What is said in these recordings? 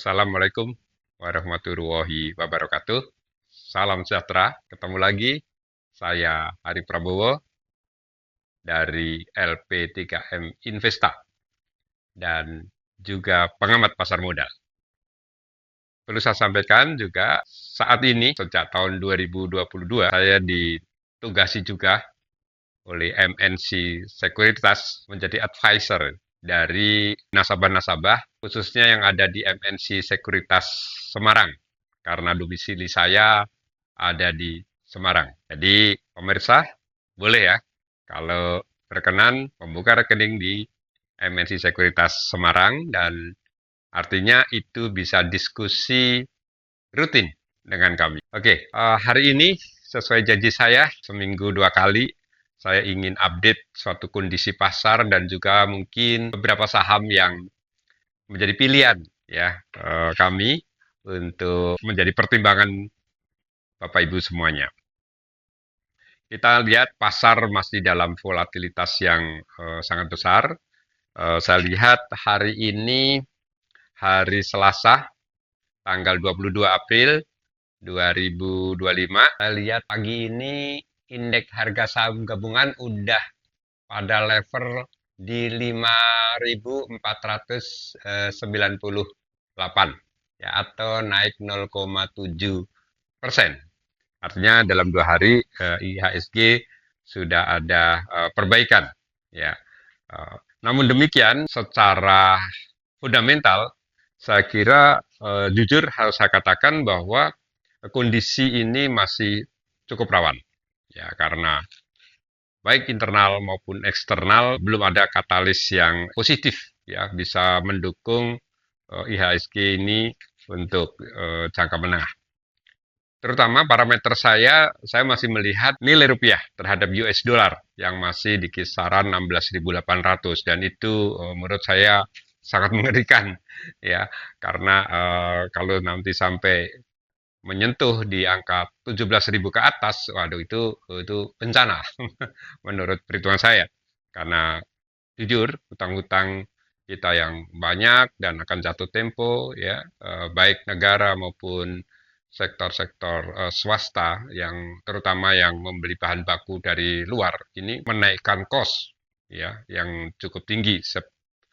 Assalamualaikum warahmatullahi wabarakatuh. Salam sejahtera. Ketemu lagi. Saya Hari Prabowo dari LP3M Investa dan juga pengamat pasar modal. Perlu saya sampaikan juga saat ini sejak tahun 2022 saya ditugasi juga oleh MNC Sekuritas menjadi advisor dari nasabah-nasabah khususnya yang ada di MNC Sekuritas Semarang karena domisili saya ada di Semarang. Jadi pemirsa boleh ya kalau berkenan membuka rekening di MNC Sekuritas Semarang dan artinya itu bisa diskusi rutin dengan kami. Oke, hari ini sesuai janji saya seminggu 2 kali saya ingin update suatu kondisi pasar dan juga mungkin beberapa saham yang menjadi pilihan ya kami untuk menjadi pertimbangan Bapak Ibu semuanya. Kita lihat pasar masih dalam volatilitas yang sangat besar. Saya lihat hari ini hari Selasa tanggal 22 April 2025. Saya lihat pagi ini indeks harga saham gabungan udah pada level di 5.498 ya atau naik 0,7%. Artinya dalam 2 hari IHSG sudah ada perbaikan ya. Namun demikian secara fundamental saya kira jujur harus saya katakan bahwa kondisi ini masih cukup rawan ya karena baik internal maupun eksternal belum ada katalis yang positif ya bisa mendukung IHSG ini untuk jangka menengah. Terutama parameter saya masih melihat nilai rupiah terhadap US dollar yang masih di kisaran 16.800 dan itu menurut saya sangat mengerikan ya karena kalau nanti sampai menyentuh di angka 17.000 ke atas, waduh itu bencana menurut perhitungan saya karena jujur hutang-hutang kita yang banyak dan akan jatuh tempo ya baik negara maupun sektor-sektor swasta yang terutama yang membeli bahan baku dari luar ini menaikkan kos ya yang cukup tinggi.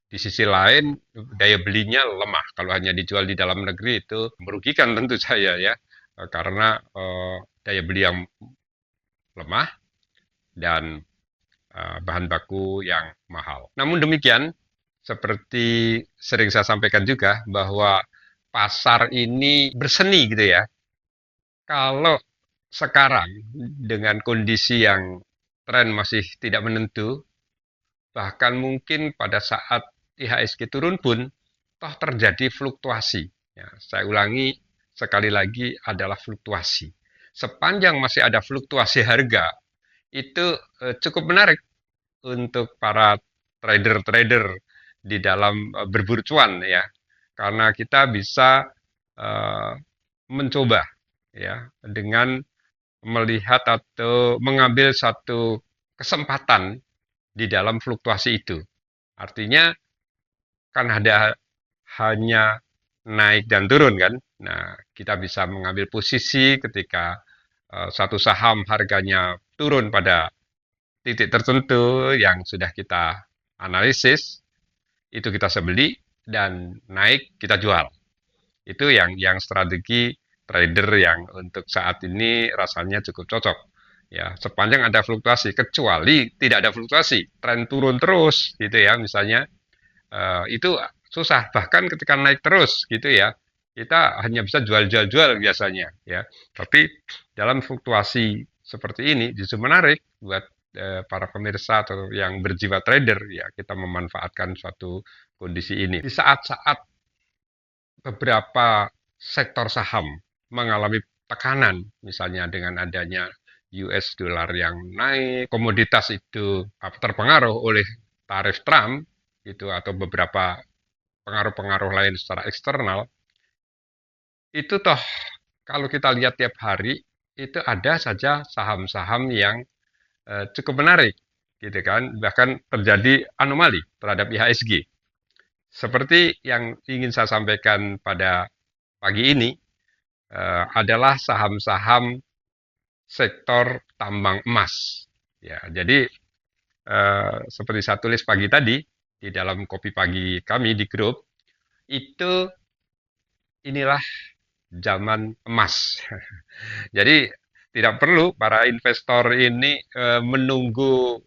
Di sisi lain daya belinya lemah. Kalau hanya dijual di dalam negeri itu merugikan tentu saya ya karena daya beli yang lemah dan bahan baku yang mahal. Namun demikian, seperti sering saya sampaikan juga bahwa pasar ini berseni gitu ya. Kalau sekarang dengan kondisi yang tren masih tidak menentu, bahkan mungkin pada saat IHSG turun pun toh terjadi fluktuasi. Ya, saya ulangi sekali lagi adalah fluktuasi. Sepanjang masih ada fluktuasi harga, itu cukup menarik untuk para trader-trader di dalam berburu cuan ya. Karena kita bisa uh, mencoba ya dengan melihat atau mengambil satu kesempatan di dalam fluktuasi itu. Artinya kan ada hanya naik dan turun kan. Nah, kita bisa mengambil posisi ketika satu saham harganya turun pada titik tertentu yang sudah kita analisis, itu kita beli dan naik kita jual. Itu yang strategi trader yang untuk saat ini rasanya cukup cocok. Ya, sepanjang ada fluktuasi, kecuali tidak ada fluktuasi, tren turun terus gitu ya, misalnya itu susah. Bahkan ketika naik terus gitu ya, kita hanya bisa jual-jual-jual biasanya ya. Tapi dalam fluktuasi seperti ini justru menarik buat para pemirsa atau yang berjiwa trader ya kita memanfaatkan suatu kondisi ini. Di saat-saat beberapa sektor saham mengalami tekanan, misalnya dengan adanya US dollar yang naik, komoditas itu terpengaruh oleh tarif Trump itu atau beberapa pengaruh-pengaruh lain secara eksternal, itu toh kalau kita lihat tiap hari itu ada saja saham-saham yang cukup menarik gitu kan, bahkan terjadi anomali terhadap IHSG. seperti yang ingin saya sampaikan pada pagi ini, adalah saham-saham sektor tambang emas. Ya, jadi seperti saya tulis pagi tadi di dalam kopi pagi kami di grup, itu inilah zaman emas. Jadi tidak perlu para investor ini menunggu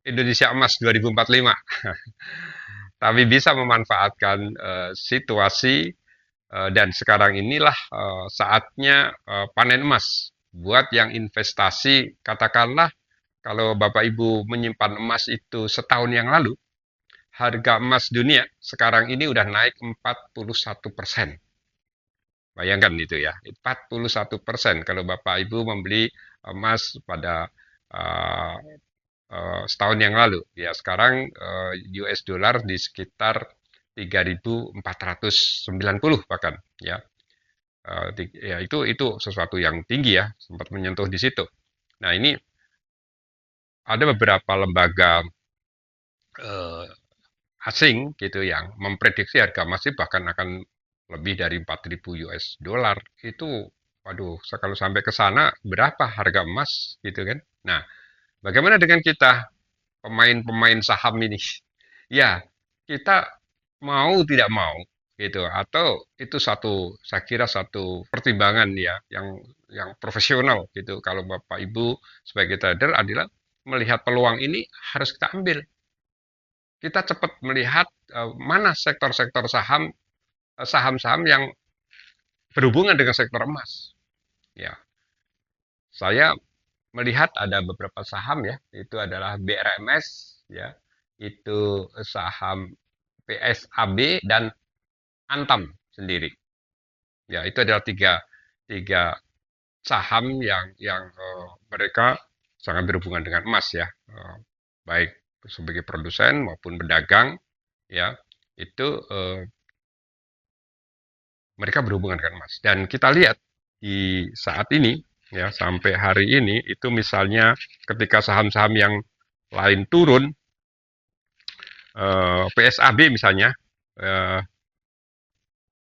Indonesia Emas 2045, tapi bisa memanfaatkan situasi dan sekarang inilah saatnya panen emas. Buat yang investasi, katakanlah kalau Bapak Ibu menyimpan emas itu setahun yang lalu, harga emas dunia sekarang ini udah naik 41%. Bayangkan itu ya, 41% kalau Bapak Ibu membeli emas pada uh, setahun yang lalu. Ya, sekarang US dollar di sekitar 3.490 bahkan ya. Ya itu sesuatu yang tinggi ya, sempat menyentuh di situ. Nah, ini ada beberapa lembaga eh, asing gitu yang memprediksi harga emas bahkan akan lebih dari 4.000 US dollar. Itu waduh, kalau sampai ke sana berapa harga emas gitu kan. Nah, bagaimana dengan kita pemain-pemain saham ini? Ya, kita mau tidak mau gitu atau itu saya kira satu pertimbangan ya yang profesional gitu kalau Bapak Ibu sebagai trader adalah melihat peluang ini harus kita ambil. Kita cepat melihat mana sektor-sektor saham-saham yang berhubungan dengan sektor emas. Ya, saya melihat ada beberapa saham ya, itu adalah BRMS ya, itu saham PSAB dan Antam sendiri. Ya, itu adalah tiga tiga saham yang mereka sangat berhubungan dengan emas ya, baik sebagai produsen maupun pedagang ya, itu mereka berhubungan dengan emas. Dan kita lihat di saat ini ya sampai hari ini itu misalnya ketika saham-saham yang lain turun, PSAB misalnya, eh,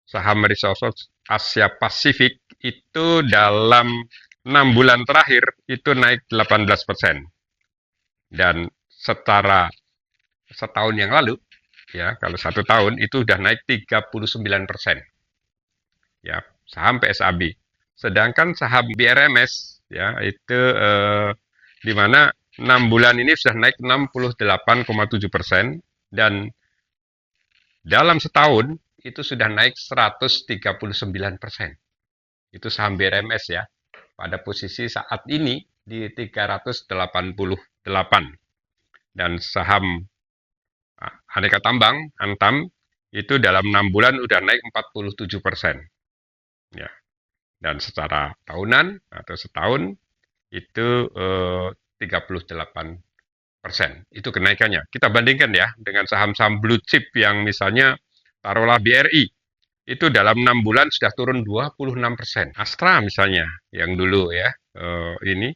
saham Resources Asia Pasifik itu dalam 6 bulan terakhir itu naik 18%. Dan setara setahun yang lalu, ya kalau satu tahun itu udah naik 39%. Ya, saham PSAB. Sedangkan saham BRMS, ya itu di mana 6 bulan ini sudah naik 68,7% dan dalam setahun itu sudah naik 139%. Itu saham BRMS ya. Pada posisi saat ini di 388. Dan saham aneka tambang, Antam, itu dalam 6 bulan udah naik 47%. Ya. Dan secara tahunan atau setahun itu 38%. Itu kenaikannya. Kita bandingkan ya dengan saham-saham blue chip yang misalnya taruhlah BRI. Itu dalam 6 bulan sudah turun 26%. Astra misalnya, yang dulu ya, ini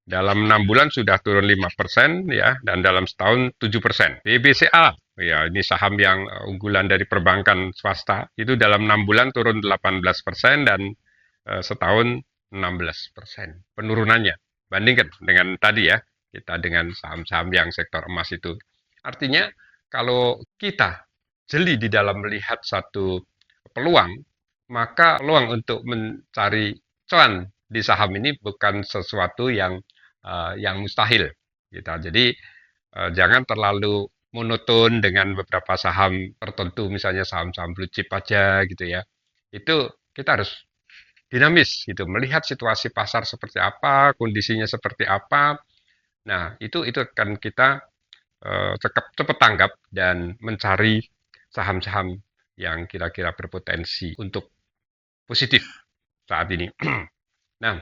dalam 6 bulan sudah turun 5% ya, dan dalam setahun 7%. BBCA, ya ini saham yang unggulan dari perbankan swasta, itu dalam 6 bulan turun 18% dan setahun 16% penurunannya. Bandingkan dengan tadi ya, kita dengan saham-saham yang sektor emas itu. Artinya, kalau kita jeli di dalam melihat satu peluang, maka peluang untuk mencari cuan di saham ini bukan sesuatu yang mustahil. Gitu. Jadi jangan terlalu monoton dengan beberapa saham tertentu, misalnya saham-saham blue chip aja gitu ya. Itu kita harus dinamis gitu, melihat situasi pasar seperti apa, kondisinya seperti apa. Nah, itu akan kita cepat tanggap dan mencari saham-saham yang kira-kira berpotensi untuk positif saat ini. Nah,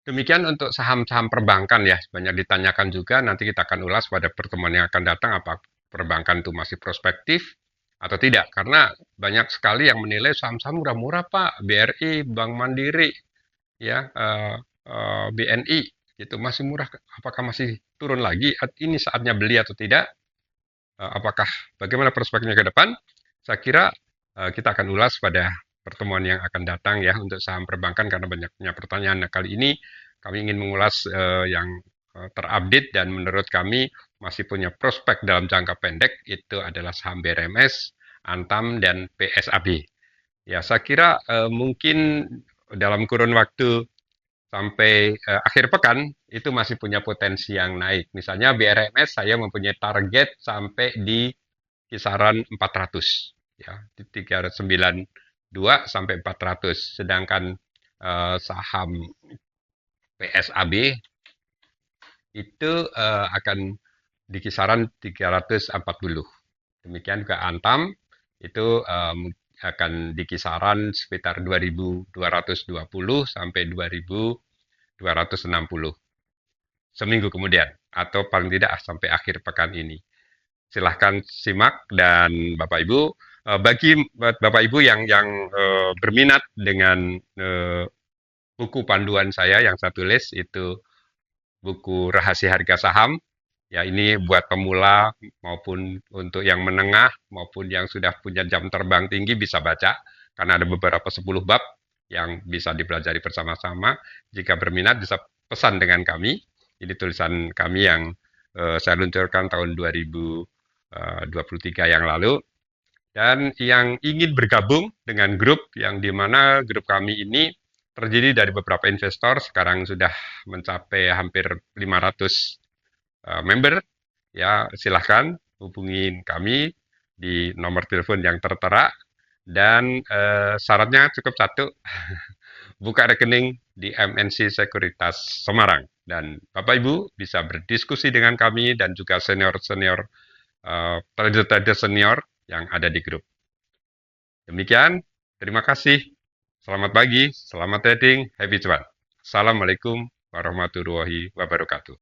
demikian untuk saham-saham perbankan ya, banyak ditanyakan juga, nanti kita akan ulas pada pertemuan yang akan datang, apa perbankan itu masih prospektif atau tidak, karena banyak sekali yang menilai saham-saham murah-murah Pak, BRI, Bank Mandiri, ya, BNI, gitu masih murah, apakah masih turun lagi, ini saatnya beli atau tidak? apakah bagaimana prospeknya ke depan, saya kira kita akan ulas pada pertemuan yang akan datang ya untuk saham perbankan karena banyaknya pertanyaan. Nah, kali ini kami ingin mengulas yang terupdate dan menurut kami masih punya prospek dalam jangka pendek itu adalah saham BRMS, Antam, dan PSAB. Ya, saya kira mungkin dalam kurun waktu sampai akhir pekan itu masih punya potensi yang naik. Misalnya BRMS saya mempunyai target sampai di kisaran 400 ya, di 392 sampai 400. Sedangkan saham PSAB itu akan di kisaran 340. Demikian juga Antam itu akan di kisaran sekitar 2220 sampai 2260 seminggu kemudian atau paling tidak sampai akhir pekan ini. Silahkan simak dan Bapak Ibu, bagi Bapak Ibu yang berminat dengan buku panduan saya yang saya tulis itu buku Rahasia Harga Saham. Ya, ini buat pemula maupun untuk yang menengah maupun yang sudah punya jam terbang tinggi bisa baca karena ada beberapa 10 bab yang bisa dipelajari bersama-sama. Jika berminat bisa pesan dengan kami. Ini tulisan kami yang saya luncurkan tahun 2023 yang lalu. Dan yang ingin bergabung dengan grup yang di mana grup kami ini terdiri dari beberapa investor, sekarang sudah mencapai hampir 500 member, ya silahkan hubungi kami di nomor telepon yang tertera dan syaratnya cukup satu, buka rekening di MNC Sekuritas Semarang dan Bapak Ibu bisa berdiskusi dengan kami dan juga senior-senior trader-trader senior yang ada di grup. Demikian, terima kasih. Selamat pagi, selamat trading, happy cuan. Assalamualaikum warahmatullahi wabarakatuh.